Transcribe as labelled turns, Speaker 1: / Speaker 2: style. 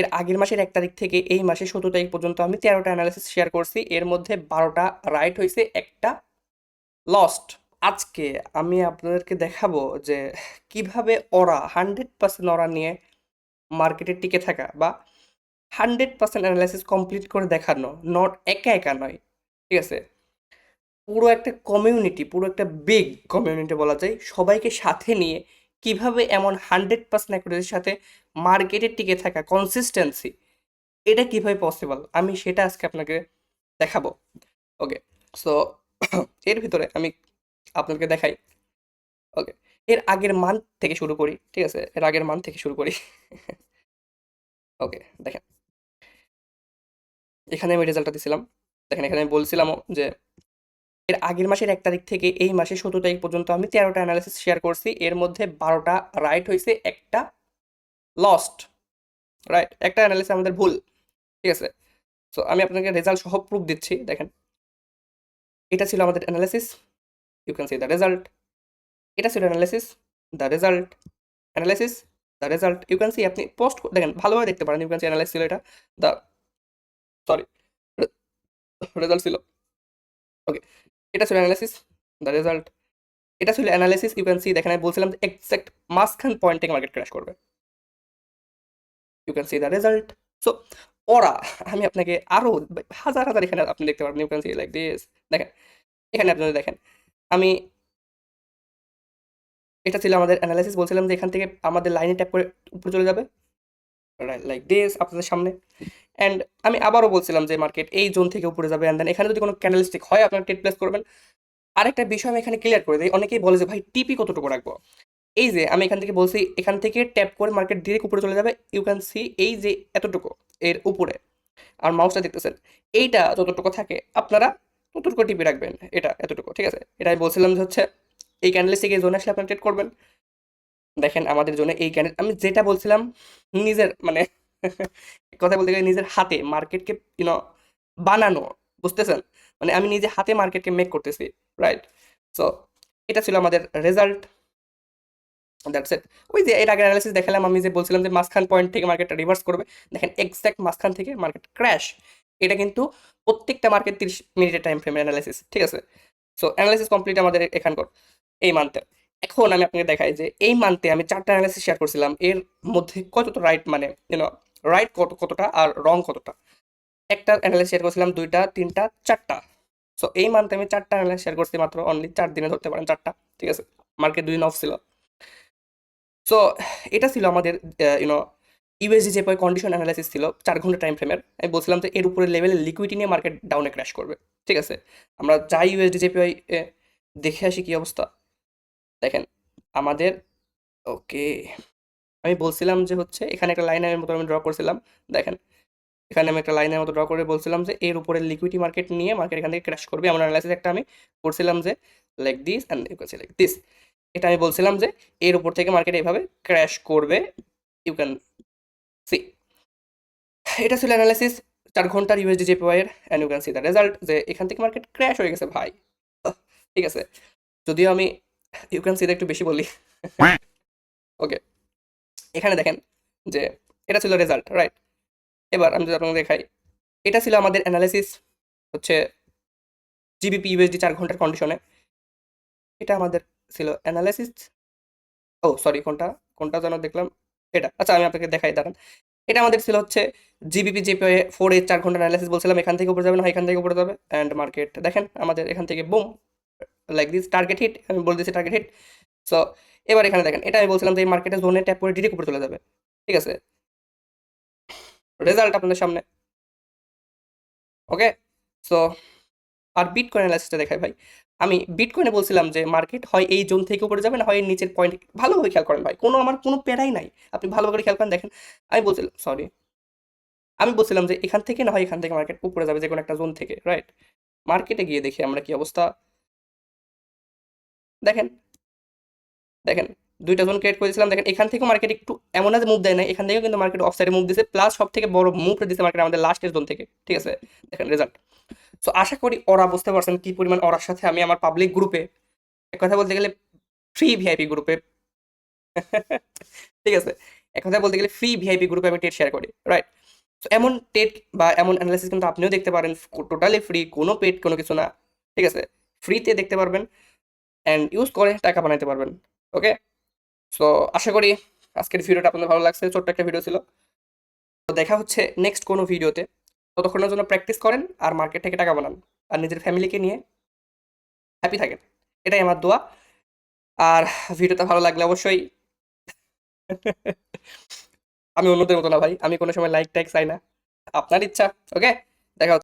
Speaker 1: এর আগের মাসের 1 তারিখ থেকে এই মাসের 17 তারিখ পর্যন্ত আমি 13টা অ্যানালাইসিস শেয়ার করছি, এর মধ্যে 12টা রাইট হয়েছে, একটা লস্ট। আজকে আমি আপনাদেরকে দেখাবো যে কিভাবে ওরা 100% ওরা নিয়ে মার্কেটে টিকে থাকা বা 100% অ্যানালাইসিস কমপ্লিট করে দেখানো, নট একা একা নয়, ঠিক আছে, পুরো একটা কমিউনিটি, পুরো একটা বিগ কমিউনিটি বলা যায়, সবাইকে সাথে নিয়ে কিভাবে এমন 100% অ্যাকুরেসির সাথে মার্কেটে টিকে থাকা কনসিস্টেন্সি, এটা কিভাবে পসিবল আমি সেটা আজকে আপনাকে দেখাবো। ওকে, সো এর ভিতরে আমি আপনাকে দেখাই। ওকে, এর আগের মান্থ থেকে শুরু করি, ঠিক আছে, এর আগের মান্থ থেকে শুরু করি। ওকে, দেখেন, এখানে আমি রেজাল্টটা দিছিলাম। দেখেন, এখানে আমি বলছিলামও যে এর আগের মাসের 1 তারিখ থেকে এই মাসের 17 তারিখ পর্যন্ত আমি 13টা অ্যানালাইসিস শেয়ার করছি, এর মধ্যে 12টা রাইট হয়েছে, একটা লস্ট। রাইট, একটা অ্যানালাইসিস আমাদের ভুল, ঠিক আছে। সো আমি আপনাকে রেজাল্ট সহ প্রুফ দিচ্ছি। দেখেন, এটা ছিল আমাদের analysis, you can see the result. এটা ছিল analysis, the result, analysis, the result, you can see. আপনি পোস্ট দেখেন, ভালোভাবে দেখতে পারেন, ইউ ক্যান সি অ্যানালাইসিস ছিল এটা, দ্য সরি রেজাল্ট ছিল। ওকে, এটা ছিল অ্যানালাইসিস, দ্য রেজাল্ট, এটা ছিল অ্যানালাইসিস, ইউ ক্যান সি। দেখেন, আমি বলছিলাম এক্সাক্ট মাঝখান পয়েন্ট থেকে মার্কেট ক্র্যাশ করবে, you can see the result. So ওরা, আমি আপনাকে আরো হাজার হাজার এখানে আপনি দেখতে পারবেন, you can see like this. দেখেন, এখানে আপনারা দেখেন, আমি, এটা ছিল আমাদের অ্যানালাইসিস, বলছিলাম যে এখান থেকে আমাদের লাইনে ট্যাপ করে উপরে চলে যাবে, লাইক দিস আপনাদের সামনে। অ্যান্ড আমি আবারও বলছিলাম যে মার্কেট এই জোন থেকে উপরে যাবে, অ্যান্ড দেন এখানে যদি কোনো ক্যান্ডেলস্টিক হয় আপনারা ট্রেড প্লেস করবেন। আরেকটা বিষয় আমি এখানে ক্লিয়ার করে দিই, অনেকেই বলে যে ভাই টিপি কতটুকু রাখবো। এই যে আমি এখান থেকে বলছি, এখান থেকে ট্যাপ করে মার্কেট ডিরেক্ট উপরে চলে যাবে, ইউ ক্যান সি এই যে এতটুকু এর উপরে, আর মাউসটা দেখতেছেন, এইটা যতটুকু থাকে আপনারা ততটুকু টিপি রাখবেন, এটা এতটুকু, ঠিক আছে। এটা আমি বলছিলাম যে হচ্ছে এই ক্যান্ডেলস্টিক এই জোনে আসলে আপনারা ট্রেড করবেন। দেখেন, আমাদের জন্য এই ক্যান্ডেল, আমি যেটা বলছিলাম নিজের মানে কথা বলতে গেলে নিজের হাতে মার্কেটকে বানানো, বুঝতেছেন, মানে আমি নিজে হাতে মার্কেটকে মেক করতেছি, রাইট। সো এটা ছিল আমাদের রেজাল্ট, দ্যাটস ইট। ওই যে এর আগে অ্যানালাইসিস দেখালাম, আমি যে বলছিলাম যে মাঝখান পয়েন্ট থেকে মার্কেটটা রিভার্স করবে, দেখেন এক্স্যাক্ট মাঝখান থেকে মার্কেট ক্র্যাশ। এটা কিন্তু প্রত্যেকটা মার্কেট 30 মিনিটের টাইম ফ্রেমের অ্যানালাইসিস, ঠিক আছে। সো অ্যানালাইসিস কমপ্লিট আমাদের এখানকার এই মান্থের। এখন আমি আপনাকে দেখাই যে এই মান্থে আমি 4টা অ্যানালাইসিস শেয়ার করছিলাম, এর মধ্যে কতটা রাইট, মানে রাইট কতটা আর রং কতটা। একটা অ্যানালাইসিস শেয়ার করছিলাম, 2টা, 3টা, 4টা। সো এই মান্থে আমি 4টা অ্যানালাইসিস শেয়ার করছি, মাত্র অনলি 4 দিনে ধরতে পারেন 4টা, ঠিক আছে। মার্কেট 2 দিন অফ ছিল। সো এটা ছিল আমাদের ইউএসডি যে কন্ডিশন অ্যানালাইসিস ছিল 4 ঘন্টা টাইম ফ্রেমের। আমি বলছিলাম যে এর উপরে লেভেলে লিকুইডিটি নিয়ে মার্কেট ডাউনে ক্র্যাশ করবে, ঠিক আছে। আমরা যাই ইউএসডি জেপিআই দেখে আসি কি অবস্থা। দেখেন আমাদের, ওকে, আমি বলছিলাম যে হচ্ছে এখানে একটা লাইনের মতো আমি ড্র করছিলাম। দেখেন, এখানে আমি একটা লাইনের মতো ড্র করে বলছিলাম যে এর উপরে লিকুইডিটি মার্কেট নিয়ে মার্কেট এখান থেকে ক্র্যাশ করবে, এমন অ্যানালাইসিস একটা আমি করছিলাম যে like this and you can see like this. এটা আমি বলছিলাম যে এর উপর থেকে মার্কেট এইভাবে ক্র্যাশ করবে, ইউ ক্যান সি। এটা ছিল অ্যানালাইসিস 4 ঘন্টার ইউএসডি জেপিওয়াই এর, and you can see the result, যে এখান থেকে মার্কেট ক্র্যাশ হয়ে গেছে ভাই। ঠিক আছে, যদিও আমি ইউ ক্যান সি একটু বেশি বলি। ওকে, এখানে দেখেন যে এটা ছিল রেজাল্ট, রাইট। এবার আমি যদি আপনাকে দেখাই, এটা ছিল আমাদের অ্যানালাইসিস হচ্ছে জিবিপি ইউএসডি 4 ঘন্টার কন্ডিশনে। এটা আমাদের ছিল অ্যানালাইসিস। ও সরি, কোনটা কোনটা যেন দেখলাম, এটা, আচ্ছা আমি আপনাকে দেখাই, দাঁড়ান। এটা আমাদের ছিল হচ্ছে জিবিপি জেপিওয়াই 4 এর 4 ঘন্টা অ্যানালাইসিস, বলছিলাম এখান থেকে উপরে যাবে না, এখান থেকে উপরে যাবে, অ্যান্ড মার্কেট দেখেন আমাদের এখান থেকে boom like this target hit, আমি বলে দিচ্ছি টার্গেট হিট। সো এবার এখানে দেখেন, এটা আমি বলছিলাম যে এই মার্কেটে জোনে ট্যাপ করে ডিরেক্ট উপরে চলে যাবে, ঠিক আছে। রেজাল্ট আপনাদের সামনে, ওকে। সো আর বিটকয়েন অ্যানালাইসিসটা দেখাই ভাই। আমি বিটকয়েনে বলছিলাম যে মার্কেট হয় এই জোন থেকে উপরে যাবে, না হয় এর নিচের পয়েন্ট। ভালোভাবে খেয়াল করেন ভাই, আমার কোনো প্যারাই নাই, আপনি ভালো করে খেয়াল করেন। দেখেন, আমি বলছিলাম, সরি, আমি বলছিলাম যে এখান থেকে না হয় এখান থেকে মার্কেট উপরে যাবে, যে কোনো একটা জোন থেকে, রাইট। মার্কেটে গিয়ে দেখি আমরা কি অবস্থা। দেখেন, দেখেন, 2টা জোন ক্রিয়েট করেছিলাম। দেখেন এখান থেকেও মার্কেট একটু এমন না যে মুভ দেয় না, এখান থেকেও কিন্তু মার্কেট অফ সাইডে মুভ দিছে, প্লাস সব থেকে বড় মুভটা দিছে মার্কেট আমাদের লাস্টের জোন থেকে, ঠিক আছে। দেখেন রেজাল্ট। সো আশা করি ওরা বুঝতে পারছেন কি পরিমাণ ওরার সাথে আমি আমার পাবলিক গ্রুপে, এক কথা বলতে গেলে ফ্রি ভিআইপি গ্রুপে, ঠিক আছে, এক কথায় বলতে গেলে ফ্রি ভিআইপি গ্রুপে আমি ট্রেড শেয়ার করি, রাইট? তো এমন ট্রেড বা এমন অ্যানালাইসিস কিন্তু আপনিও দেখতে পারেন, টোটালি ফ্রি, কোনো পেড কোনো কিছু না, ঠিক আছে? ফ্রিতে দেখতে পারবেন অ্যান্ড ইউজ করে টাকা বানাইতে পারবেন। ওকে, সো আশা করি আজকের ভিডিওটা আপনাদের ভালো লাগছে, ছোট্ট একটা ভিডিও ছিল। তো দেখা হচ্ছে নেক্সট কোনো ভিডিওতে। ততক্ষণের জন্য প্র্যাকটিস করেন আর মার্কেট থেকে টাকা বানান আর নিজের ফ্যামিলিকে নিয়ে হ্যাপি থাকেন, এটাই আমার দোয়া। আর ভিডিওটা ভালো লাগলে অবশ্যই আমি অন্যদের মতো না ভাই, আমি কোনো সময় লাইক টাইক চাই না, আপনার ইচ্ছা। ওকে, দেখা হচ্ছে।